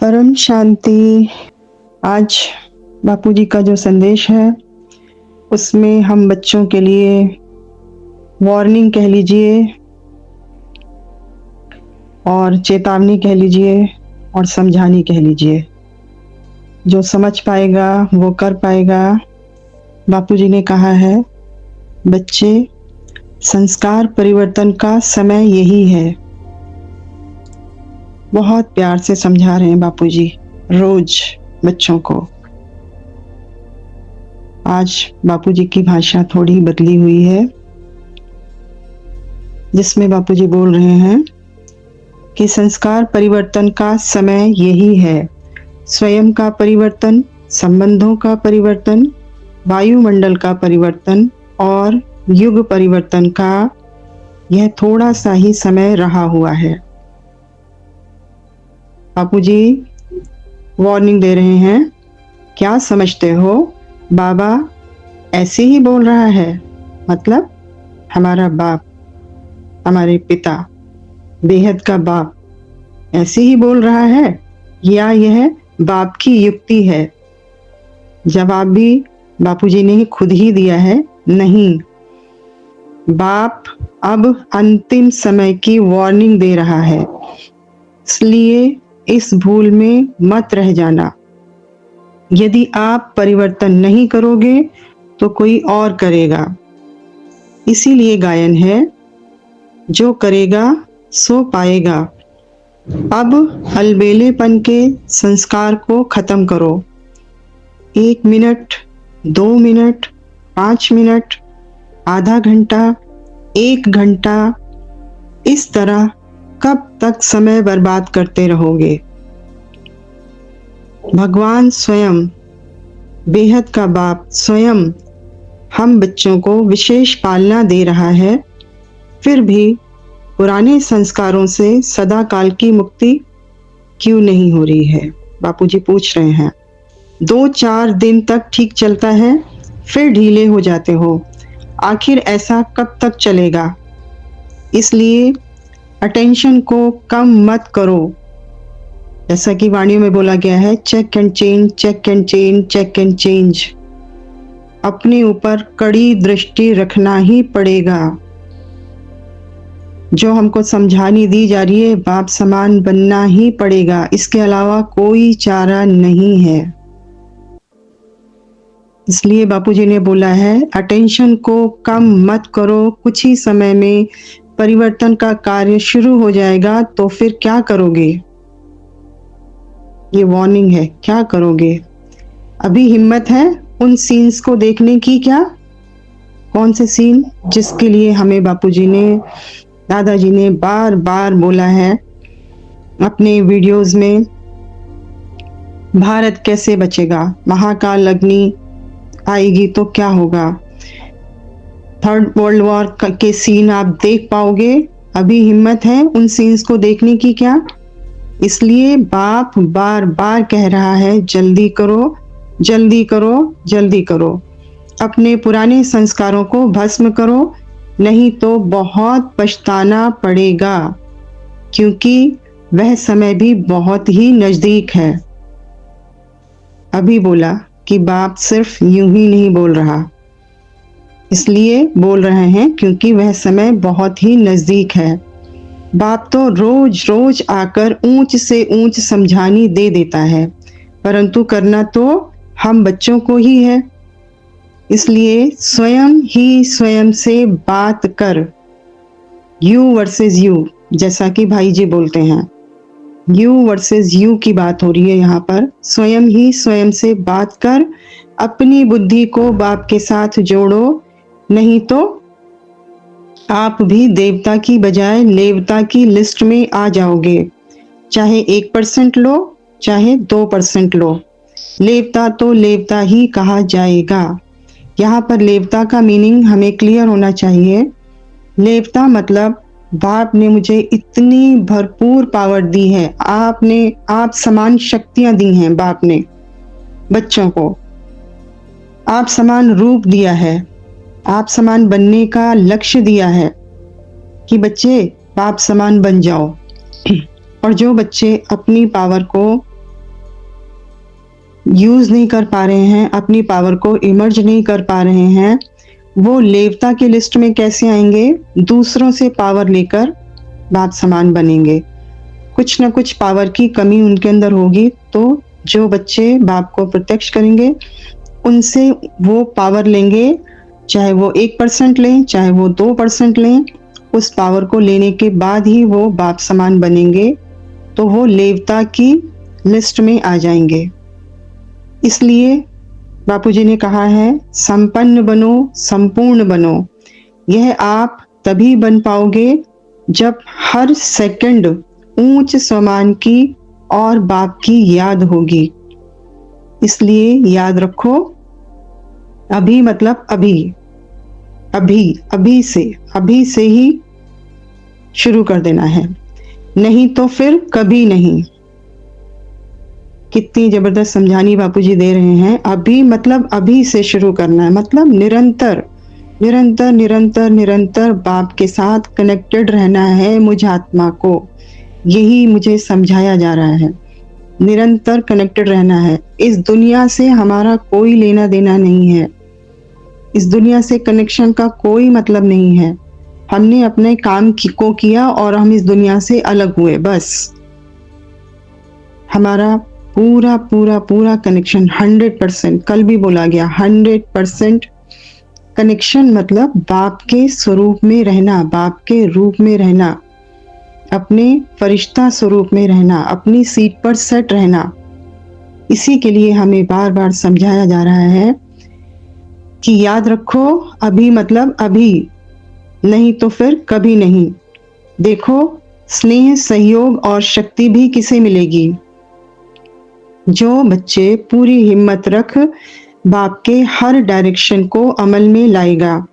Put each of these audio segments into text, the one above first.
परम शांति। आज बापूजी का जो संदेश है उसमें हम बच्चों के लिए वार्निंग कह लीजिए और चेतावनी कह लीजिए और समझानी कह लीजिए। जो समझ पाएगा वो कर पाएगा। बापूजी ने कहा है, बच्चे, संस्कार परिवर्तन का समय यही है। बहुत प्यार से समझा रहे हैं बापूजी रोज बच्चों को। आज बापूजी की भाषा थोड़ी बदली हुई है, जिसमें बापूजी बोल रहे हैं कि संस्कार परिवर्तन का समय यही है। स्वयं का परिवर्तन, संबंधों का परिवर्तन, वायुमंडल का परिवर्तन और युग परिवर्तन का यह थोड़ा सा ही समय रहा हुआ है। बापूजी वार्निंग दे रहे हैं, क्या समझते हो बाबा ऐसे ही बोल रहा है? मतलब हमारा बाप, हमारे पिता, बेहद का बाप ऐसे ही बोल रहा है या यह बाप की युक्ति है? जवाब भी बापूजी ने खुद ही दिया है, नहीं। बाप अब अंतिम समय की वार्निंग दे रहा है, इसलिए इस भूल में मत रह जाना। यदि आप परिवर्तन नहीं करोगे तो कोई और करेगा। इसीलिए गायन है, जो करेगा सो पाएगा। अब अलबेलेपन के संस्कार को खत्म करो। 1 मिनट, 2 मिनट, 5 मिनट, आधा घंटा, 1 घंटा, इस तरह कब तक समय बर्बाद करते रहोगे? भगवान स्वयं, बेहद का बाप स्वयं हम बच्चों को विशेष पालना दे रहा है, फिर भी पुराने संस्कारों से सदा काल की मुक्ति क्यों नहीं हो रही है? बापूजी पूछ रहे हैं। 2-4 दिन तक ठीक चलता है, फिर ढीले हो जाते हो। आखिर ऐसा कब तक चलेगा? इसलिए अटेंशन को कम मत करो। जैसा कि वाणियों में बोला गया है, check and change, check and change, check and change. अपने ऊपर कड़ी दृष्टि रखना ही पड़ेगा। जो हमको समझानी दी जा रही है, बाप समान बनना ही पड़ेगा, इसके अलावा कोई चारा नहीं है। इसलिए बापूजी ने बोला है, अटेंशन को कम मत करो। कुछ ही समय में परिवर्तन का कार्य शुरू हो जाएगा, तो फिर क्या करोगे? ये वार्निंग है, क्या करोगे? अभी हिम्मत है उन सीन्स को देखने की क्या? कौन से सीन? जिसके लिए हमें बापूजी ने, दादाजी ने बार बार बोला है अपने वीडियोस में। भारत कैसे बचेगा? महाकाल अग्नि आएगी तो क्या होगा? 3rd वर्ल्ड वॉर के सीन आप देख पाओगे? अभी हिम्मत है उन सीन्स को देखने की क्या? इसलिए बाप बार बार कह रहा है, जल्दी करो, जल्दी करो, जल्दी करो। अपने पुराने संस्कारों को भस्म करो, नहीं तो बहुत पछताना पड़ेगा, क्योंकि वह समय भी बहुत ही नजदीक है। अभी बोला कि बाप सिर्फ यूं ही नहीं बोल रहा, इसलिए बोल रहे हैं क्योंकि वह समय बहुत ही नजदीक है। बाप तो रोज रोज आकर ऊंच से ऊंच समझानी दे देता है, परंतु करना तो हम बच्चों को ही है। इसलिए स्वयं ही स्वयं से बात कर। यू वर्सेस यू, जैसा कि भाई जी बोलते हैं, यू वर्सेस यू की बात हो रही है यहाँ पर। स्वयं ही स्वयं से बात कर, अपनी बुद्धि को बाप के साथ जोड़ो, नहीं तो आप भी देवता की बजाय नेवता की लिस्ट में आ जाओगे। चाहे 1% लो, चाहे 2% लो, लेवता तो लेवता ही कहा जाएगा। यहाँ पर लेवता का मीनिंग हमें क्लियर होना चाहिए। लेवता मतलब बाप ने मुझे इतनी भरपूर पावर दी है, आप समान शक्तियां दी हैं बाप ने बच्चों को, आप समान रूप दिया है, आप समान बनने का लक्ष्य दिया है कि बच्चे बाप समान बन जाओ। और जो बच्चे अपनी पावर को यूज़ नहीं कर पा रहे हैं, अपनी पावर को इमर्ज नहीं कर पा रहे हैं, वो देवता की लिस्ट में कैसे आएँगे? दूसरों से पावर लेकर बाप समान बनेंगे। कुछ न कुछ पावर की कमी उनके अंदर होगी, तो जो बच्चे बाप को प्रत्यक्ष करेंगे, उनसे वो पावर लेंगे, चाहे वो 1% लें, चाहे वो 2% लें, उस पावर को लेने के बाद ही वो बाप समान बनेंगे, तो वो देवता की लिस्ट में आ जाएँगे। इसलिए बापूजी ने कहा है, संपन्न बनो, संपूर्ण बनो। यह आप तभी बन पाओगे जब हर सेकंड ऊंच सम्मान की और बाप की याद होगी। इसलिए याद रखो, अभी मतलब अभी, अभी से ही शुरू कर देना है, नहीं तो फिर कभी नहीं। कितनी जबरदस्त समझानी बापूजी दे रहे हैं। अभी मतलब अभी से शुरू करना है, मतलब निरंतर निरंतर निरंतर निरंतर बाप के साथ कनेक्टेड रहना है मुझ आत्मा को। यही मुझे समझाया जा रहा है, निरंतर कनेक्टेड रहना है। इस दुनिया से हमारा कोई लेना देना नहीं है, इस दुनिया से कनेक्शन का कोई मतलब नहीं है। हमने अपने काम को किया और हम इस दुनिया से अलग हुए, बस। हमारा पूरा पूरा पूरा कनेक्शन 100%, कल भी बोला गया, 100% कनेक्शन, मतलब बाप के स्वरूप में रहना, बाप के रूप में रहना, अपने फरिश्ता स्वरूप में रहना, अपनी सीट पर सेट रहना। इसी के लिए हमें बार बार समझाया जा रहा है कि याद रखो, अभी मतलब अभी, नहीं तो फिर कभी नहीं। देखो, स्नेह, सहयोग और शक्ति भी किसे मिलेगी? जो बच्चे पूरी हिम्मत रख बाप के हर डायरेक्शन को अमल में लाएगा।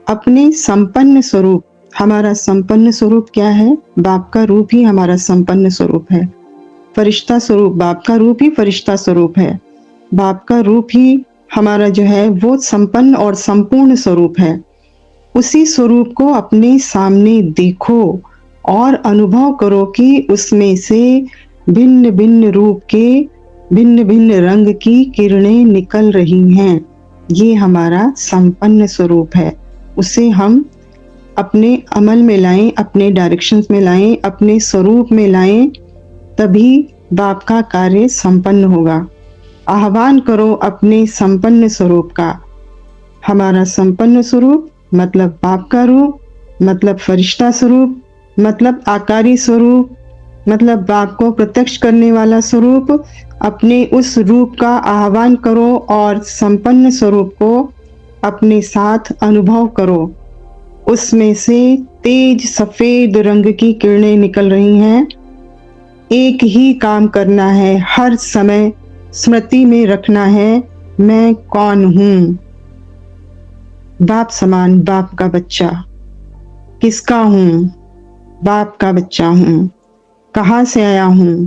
अपने संपन्न स्वरूप, हमारा संपन्न स्वरूप क्या है? बाप का रूप ही हमारा संपन्न स्वरूप है। फरिश्ता स्वरूप, बाप का रूप ही फरिश्ता स्वरूप है। बाप का रूप ही हमारा जो है वो संपन्न और संपूर्ण स्वरूप है। उसी स्वरूप को अपने सामने देखो और अनुभव करो कि उसमें से भिन्न भिन्न रूप के, भिन्न भिन्न रंग की किरणें निकल रही हैं। ये हमारा संपन्न स्वरूप है। उसे हम अपने अमल में लाएं, अपने डायरेक्शंस में लाएं, अपने स्वरूप में लाएं, तभी बाप का कार्य संपन्न होगा। आह्वान करो अपने संपन्न स्वरूप का। हमारा संपन्न स्वरूप मतलब बाप का रूप, मतलब फरिश्ता स्वरूप, मतलब आकारी स्वरूप, मतलब बाप को प्रत्यक्ष करने वाला स्वरूप। अपने उस रूप का आह्वान करो और संपन्न स्वरूप को अपने साथ अनुभव करो। उसमें से तेज सफेद रंग की किरणें निकल रही हैं। एक ही काम करना है, हर समय स्मृति में रखना है, मैं कौन हूं? बाप समान, बाप का बच्चा। किसका हूं? बाप का बच्चा हूं। कहां से आया हूं?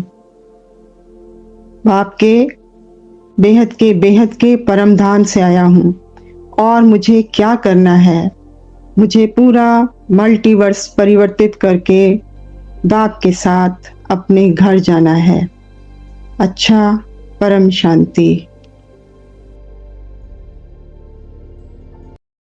बाप के बेहद के परम धाम से आया हूं। और मुझे क्या करना है? मुझे पूरा मल्टीवर्स परिवर्तित करके बाप के साथ अपने घर जाना है। अच्छा, परम शांति।